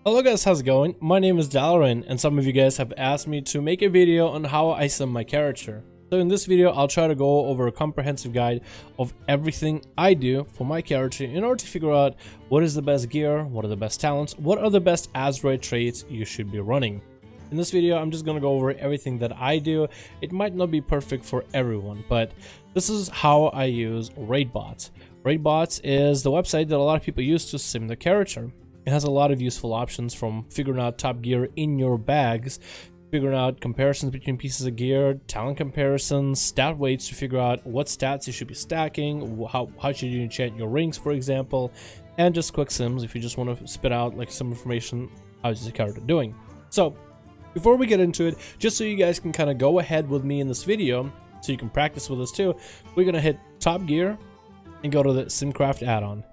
Hello guys, how's it going? My name is Dalaran, and some of you guys have asked me to make a video on how I sim my character. So in this video, I'll try to go over a comprehensive guide of everything I do for my character in order to figure out what is the best gear, what are the best talents, what are the best Azure traits you should be running. In this video, I'm just going to go over everything that I do. It might not be perfect for everyone, but this is how I use RaidBots. RaidBots is the website that a lot of people use to sim their character. It has a lot of useful options, from figuring out top gear in your bags, figuring out comparisons between pieces of gear, talent comparisons, stat weights to figure out what stats you should be stacking, how should you enchant your rings, for example, and just quick sims if you just want to spit out like some information, how's your character doing. So before we get into it, just so you guys can kind of go ahead with me in this video, so you can practice with us too, we're going to hit top gear and go to the SimCraft add-on.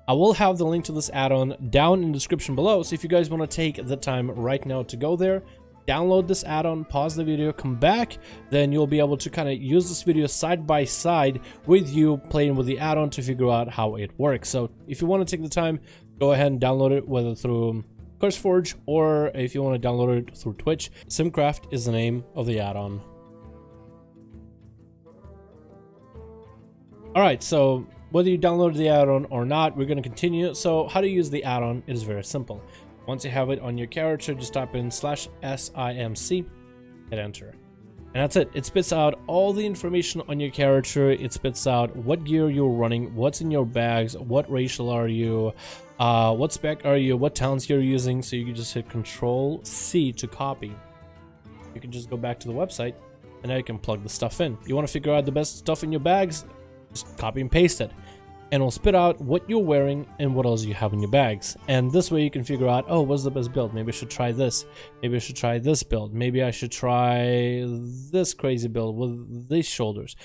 I will have the link to this add-on down in the description below, so if you guys want to take the time right now to go there, download this add-on, pause the video, come back, then you'll be able to kind of use this video side by side with you playing with the add-on to figure out how it works. So if you want to take the time, go ahead and download it, whether through CurseForge or if you want to download it through Twitch. SimCraft is the name of the add-on. Alright, so whether you downloaded the add-on or not, we're going to continue. So how to use the add-on is very simple. Once you have it on your character, just type in /simc, hit enter. And that's it. It spits out all the information on your character. It spits out what gear you're running, what's in your bags, what racial are you, what spec are you, what talents you're using. So you can just hit Control-C to copy. You can just go back to the website, and now you can plug the stuff in. You want to figure out the best stuff in your bags? Just copy and paste it, and it'll spit out what you're wearing and what else you have in your bags. And this way you can figure out, oh, what's the best build? Maybe I should try this. Maybe I should try this build. Maybe I should try this crazy build with these shoulders.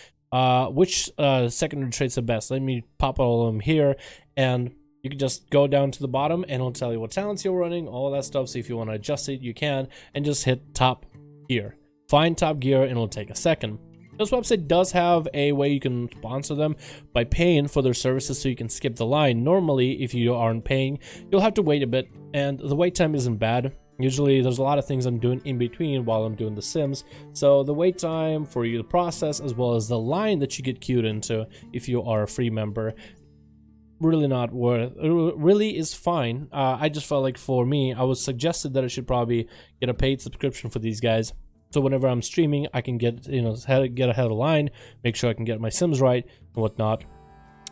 Which secondary traits are best? Let me pop all of them here, and you can just go down to the bottom and it'll tell you what talents you're running, all that stuff. So if you want to adjust it, you can, and just hit top gear. Find top gear, and it'll take a second. This website does have a way you can sponsor them by paying for their services, so you can skip the line. Normally, if you aren't paying, you'll have to wait a bit, and the wait time isn't bad. Usually, there's a lot of things I'm doing in between while I'm doing the sims, so the wait time for you to process, as well as the line that you get queued into if you are a free member, really is fine. I just felt like, for me, I was suggested that I should probably get a paid subscription for these guys. So whenever I'm streaming, I can get ahead of the line, make sure I can get my sims right and whatnot.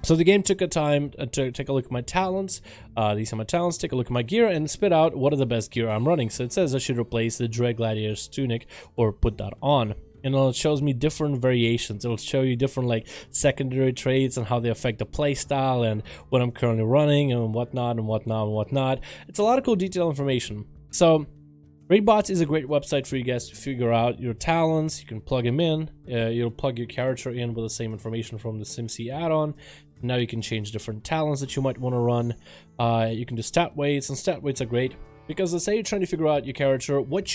So the game took a time to take a look at my talents. These are my talents. Take a look at my gear and spit out what are the best gear I'm running. So it says I should replace the Dread Gladiator's tunic or put that on. And it shows me different variations. It'll show you different like secondary traits and how they affect the playstyle and what I'm currently running and whatnot and whatnot and whatnot. It's a lot of cool detailed information. So RaidBots is a great website for you guys to figure out your talents. You can plug them in. You'll plug your character in with the same information from the SimC add-on. Now you can change different talents that you might want to run. You can do stat weights, and stat weights are great because let's say you're trying to figure out your character, what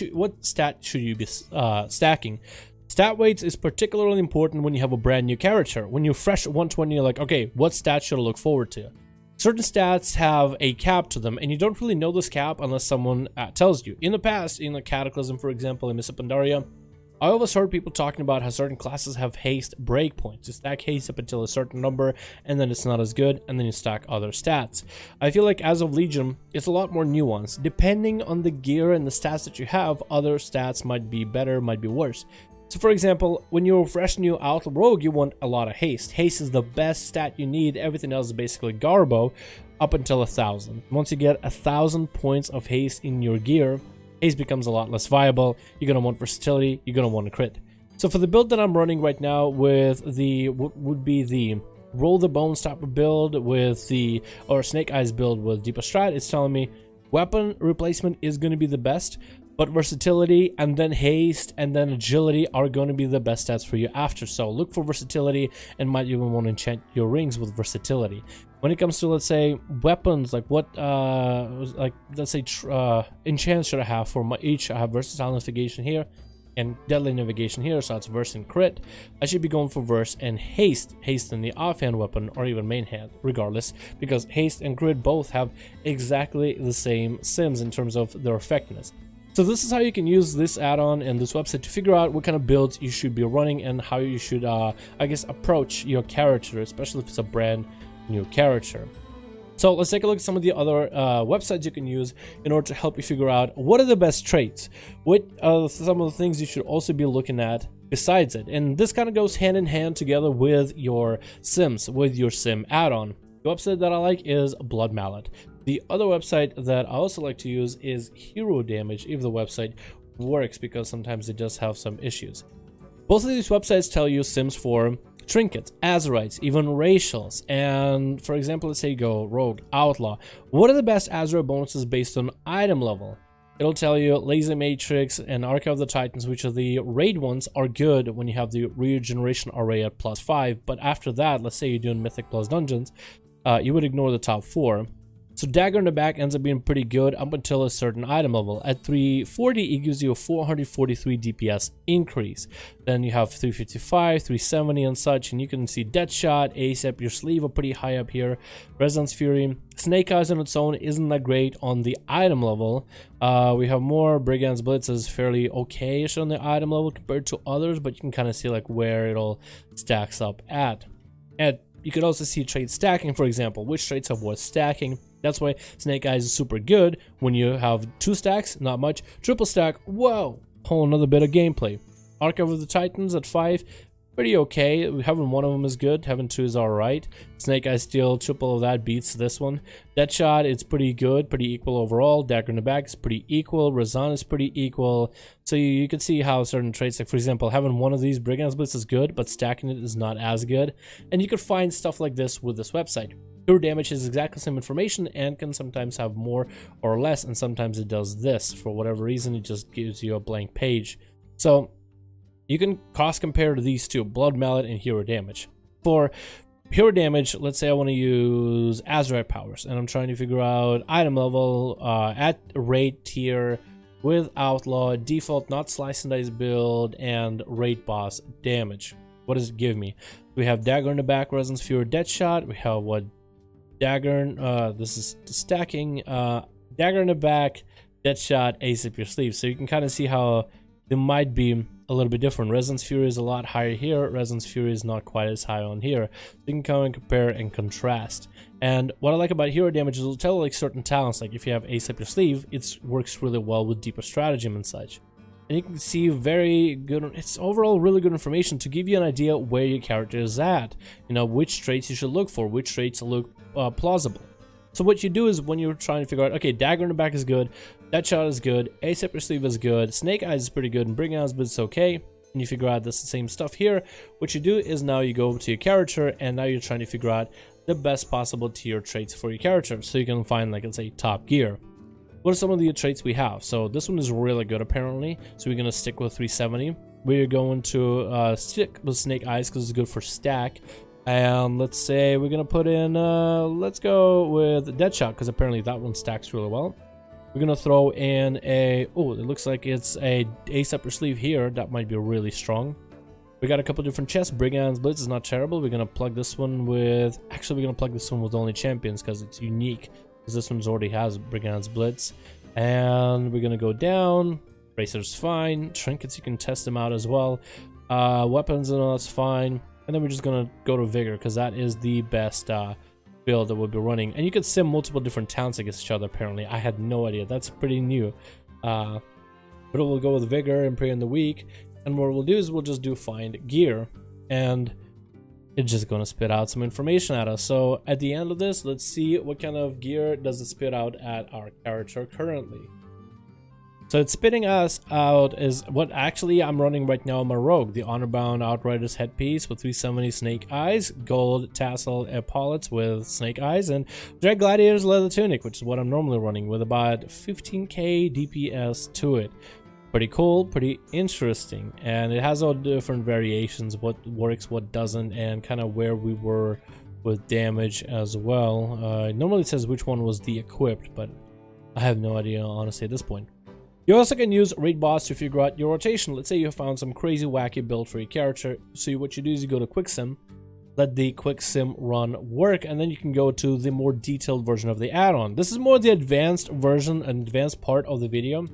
stat should you be stacking. Stat weights is particularly important when you have a brand new character. When you're fresh at 120, you're like, okay, what stat should I look forward to? Certain stats have a cap to them, and you don't really know this cap unless someone tells you. In the past, in the Cataclysm, for example, in Mists of Pandaria, I always heard people talking about how certain classes have haste breakpoints. You stack haste up until a certain number, and then it's not as good, and then you stack other stats. I feel like as of Legion, it's a lot more nuanced. Depending on the gear and the stats that you have, other stats might be better, might be worse. So for example, when you're a fresh new Outlaw Rogue, you want a lot of haste. Haste is the best stat you need. Everything else is basically garbo up until 1,000. Once you get 1,000 points of haste in your gear, haste becomes a lot less viable. You're going to want versatility. You're going to want a crit. So for the build that I'm running right now with the, would be the Roll the Bones type of build with the, or Snake Eyes build with Deeper Strat, it's telling me weapon replacement is going to be the best. But versatility and then haste and then agility are going to be the best stats for you after. So look for versatility and might even want to enchant your rings with versatility. When it comes to, let's say, weapons, like what, let's say, enchants should I have for my each? I have versatile investigation here, and deadly navigation here, so that's verse and crit. I should be going for verse and haste in the offhand weapon or even main hand, regardless, because haste and crit both have exactly the same sims in terms of their effectiveness. So this is how you can use this add-on and this website to figure out what kind of builds you should be running and how you should, I guess, approach your character, especially if it's a brand new character. So let's take a look at some of the other websites you can use in order to help you figure out what are the best traits, what are some of the things you should also be looking at besides it. And this kind of goes hand in hand together with your sims, with your sim add-on. The website that I like is Blood Mallet. The other website that I also like to use is Hero Damage, if the website works, because sometimes it does have some issues. Both of these websites tell you sims for trinkets, azurites, even racials, and for example, let's say you go rogue, outlaw. What are the best azurite bonuses based on item level? It'll tell you Laser Matrix and Archive of the Titans, which are the raid ones, are good when you have the regeneration array at +5, but after that, let's say you're doing mythic plus dungeons, you would ignore the top 4. So Dagger in the Back ends up being pretty good up until a certain item level. At 340, it gives you a 443 DPS increase. Then you have 355, 370 and such, and you can see Deadshot, Ace Up Your Sleeve are pretty high up here. Resonance Fury. Snake Eyes on its own isn't that great on the item level. We have more. Brigand's Blitz is fairly okay-ish on the item level compared to others, but you can kind of see like where it all stacks up at. And you could also see trait stacking, for example, which traits are worth stacking. That's why Snake Eyes is super good when you have 2 stacks, not much. Triple stack, whoa, whole another bit of gameplay. Archive of the Titans at 5, pretty okay. Having one of them is good, having 2 is alright. Snake Eyes Steel, triple of that beats this one. Deadshot, it's pretty good, pretty equal overall. Dagger in the Back is pretty equal. Razan is pretty equal. So you can see how certain traits, like for example, having one of these Brigand's Blitz is good, but stacking it is not as good. And you could find stuff like this with this website. Pure Damage is exactly the same information and can sometimes have more or less, and sometimes it does this. For whatever reason, it just gives you a blank page. So you can cost compare to these two, Blood Mallet and Hero Damage. For Hero Damage, let's say I want to use Azurite powers, and I'm trying to figure out item level at raid tier with Outlaw, default not slice and dice build, and raid boss damage. What does it give me? We have Dagger in the Back, Resonance Fury, Deadshot. We have what? Dagger, this is stacking, Dagger in the Back, Deadshot, Ace Up Your Sleeve. So you can kind of see how they might be a little bit different. Resonance Fury is a lot higher here, Resonance Fury is not quite as high on here. So you can come and compare and contrast. And what I like about Hero Damage is it'll tell like certain talents, like if you have Ace Up Your Sleeve, it works really well with deeper stratagem and such. And you can see very good, it's overall really good information to give you an idea where your character is at. You know, which traits you should look for, which traits look plausible. So what you do is when you're trying to figure out, okay, Dagger in the Back is good, Deadshot is good, Ace Up Your Sleeve is good, Snake Eyes is pretty good, and Brigand's Blitz is okay, and you figure out this the same stuff here. What you do is now you go to your character, and now you're trying to figure out the best possible tier traits for your character. So you can find, like, let's say, top gear. What are some of the traits we have? So this one is really good apparently, so we're gonna stick with 370. We're going to stick with Snake Eyes because it's good for stack. And let's say we're gonna put in let's go with Deadshot because apparently that one stacks really well. We're gonna throw in a, oh, it looks like it's a Ace Up Your Sleeve here. That might be really strong. We got a couple different chests. Brigand's Blitz is not terrible. We're gonna plug this one with, actually we're gonna plug this one with only champions because it's unique, because this one's already has Brigand's Blitz. And we're gonna go down. Racer's fine. Trinkets, you can test them out as well. Weapons and all, that's fine. And then we're just gonna go to Vigor because that is the best build that we'll be running. And you can sim multiple different talents against each other apparently. I had no idea. That's pretty new. But we'll go with Vigor and Pray in the Week. And what we'll do is we'll just do Find Gear. And it's just gonna spit out some information at us. So at the end of this, let's see what kind of gear does it spit out at our character currently. So it's spitting us out is what actually I'm running right now on my Rogue, the Honor-Bound Outrider's Headpiece with 370 Snake Eyes, Gold Tassel Epaulets with Snake Eyes, and Dread Gladiator's Leather Tunic, which is what I'm normally running, with about 15k DPS to it. Pretty cool, pretty interesting, and it has all different variations, what works, what doesn't, and kind of where we were with damage as well. Normally it says which one was the equipped, but I have no idea honestly at this point. You also can use raid bots to figure out your rotation. Let's say you found some crazy wacky build for your character. So what you do is you go to quick sim, let the quick sim run work, and then you can go to the more detailed version of the add-on. This is more the advanced version, an advanced part of the video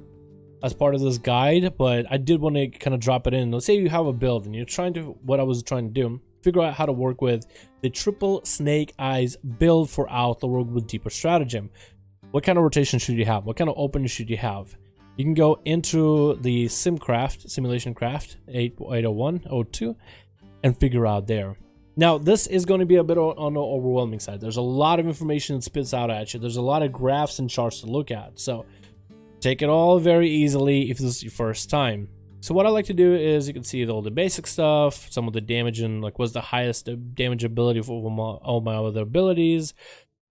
as part of this guide, but I did want to kind of drop it in. Let's say you have a build and you're trying to, what I was trying to do, figure out how to work with the triple snake eyes build for Outlaw Rogue with deeper stratagem. What kind of rotation should you have? What kind of opening should you have? You can go into the simulation craft 80102 and figure out there. Now, this is going to be a bit on the overwhelming side. There's a lot of information that spits out at you. There's a lot of graphs and charts to look at. So take it all very easily if this is your first time. So what I like to do is you can see all the basic stuff, some of the damage and like what's the highest damage ability for all my other abilities.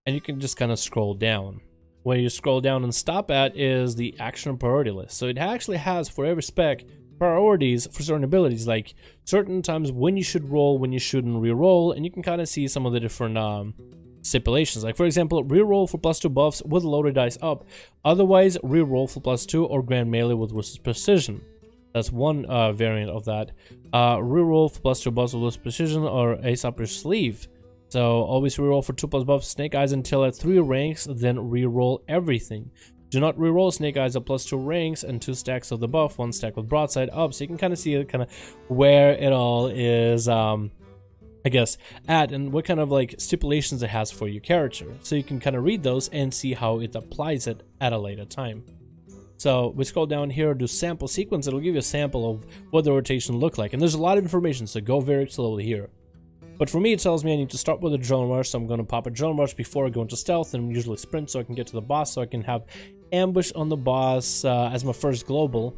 And you can just kind of scroll down. Where you scroll down and stop at is the action priority list. So it actually has for every spec priorities for certain abilities, like certain times when you should roll, when you shouldn't re-roll, and you can kind of see some of the different stipulations. Like for example, re-roll for +2 buffs with loaded dice up, otherwise re-roll for +2 or grant melee with versus precision. That's one variant of that. Re-roll for +2 buffs with precision or ace up your sleeve. So always re-roll for 2+ buffs snake eyes until at 3 ranks, then re-roll everything. Do not re-roll snake eyes at +2 ranks and 2 stacks of the buff, 1 stack with broadside up. So you can kind of see it, kind of where it all is, I guess, at, and what kind of like stipulations it has for your character. So you can kind of read those and see how it applies it at a later time. So we scroll down here to sample sequence. It'll give you a sample of what the rotation look like, and there's a lot of information, so go very slowly here. But for me, it tells me I need to start with a drone rush, so I'm going to pop a drone rush before I go into stealth, and usually sprint so I can get to the boss, so I can have ambush on the boss as my first global.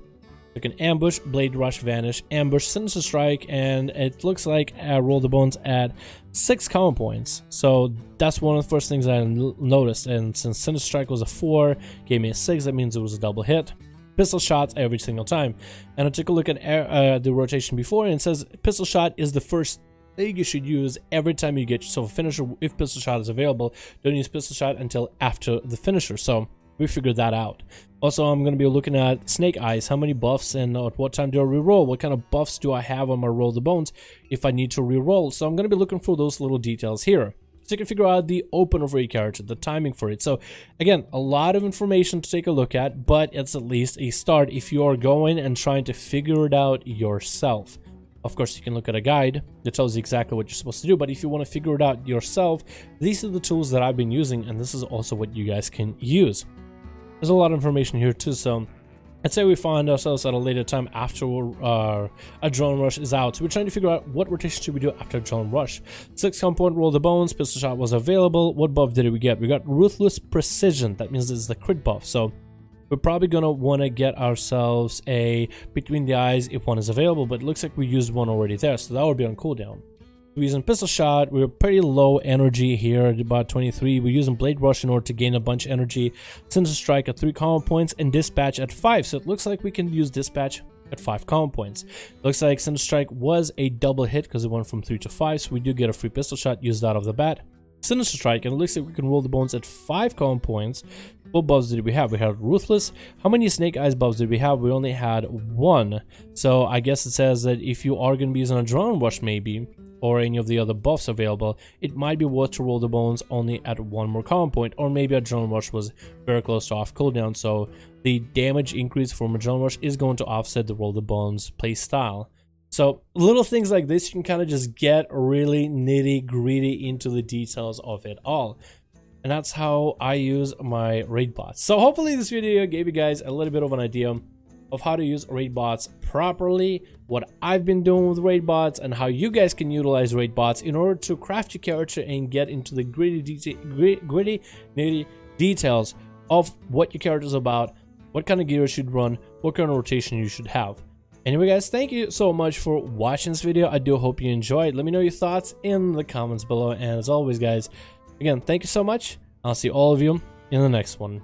I can ambush, blade rush, vanish, ambush, sinister strike, and it looks like I roll the bones at 6 common points. So that's one of the first things I noticed, and since sinister strike was a 4, gave me a 6, that means it was a double hit. Pistol shots every single time. And I took a look at the rotation before, and it says pistol shot is the first thing you should use every time you get yourself a finisher. If pistol shot is available, don't use pistol shot until after the finisher. So we figured that out. Also, I'm going to be looking at snake eyes. How many buffs and at what time do I reroll? What kind of buffs do I have on my roll the bones if I need to reroll? So I'm going to be looking for those little details here. So you can figure out the opener for your character, the timing for it. So again, a lot of information to take a look at, but it's at least a start if you are going and trying to figure it out yourself. Of course, you can look at a guide that tells you exactly what you're supposed to do, but if you want to figure it out yourself, these are the tools that I've been using, and this is also what you guys can use. There's a lot of information here too, so let's say we find ourselves at a later time after a drone rush is out. So we're trying to figure out what rotation should we do after a drone rush. 6 common point, roll the bones, pistol shot was available. What buff did we get? We got ruthless precision. That means it's the crit buff. So we're probably gonna want to get ourselves a between the eyes if one is available, but it looks like we used one already there, so that would be on cooldown. We're using pistol shot. We're pretty low energy here at about 23. We're using blade rush in order to gain a bunch of energy. Sinister strike at 3 common points and dispatch at 5. So it looks like we can use dispatch at 5 common points. It looks like Sinister strike was a double hit because it went from 3 to 5, so we do get a free pistol shot used out of the bat. Sinister strike, and it looks like we can roll the bones at 5 common points. What buffs did we have? We had ruthless. How many snake eyes buffs did we have? We only had 1. So I guess it says that if you are going to be using a drone rush maybe, or any of the other buffs available, it might be worth to roll the bones only at 1 more common point, or maybe a drone rush was very close to off cooldown, so the damage increase from a drone rush is going to offset the roll the bones play style. So little things like this, you can kind of just get really nitty gritty into the details of it all. And that's how I use my raid bots. So hopefully this video gave you guys a little bit of an idea of how to use raid bots properly, what I've been doing with raid bots, and how you guys can utilize raid bots in order to craft your character and get into the gritty nitty details of what your character is about, what kind of gear you should run, what kind of rotation you should have. Anyway guys, thank you so much for watching this video. I do hope you enjoyed. Let me know your thoughts in the comments below, and as always guys, again, thank you so much. I'll see all of you in the next one.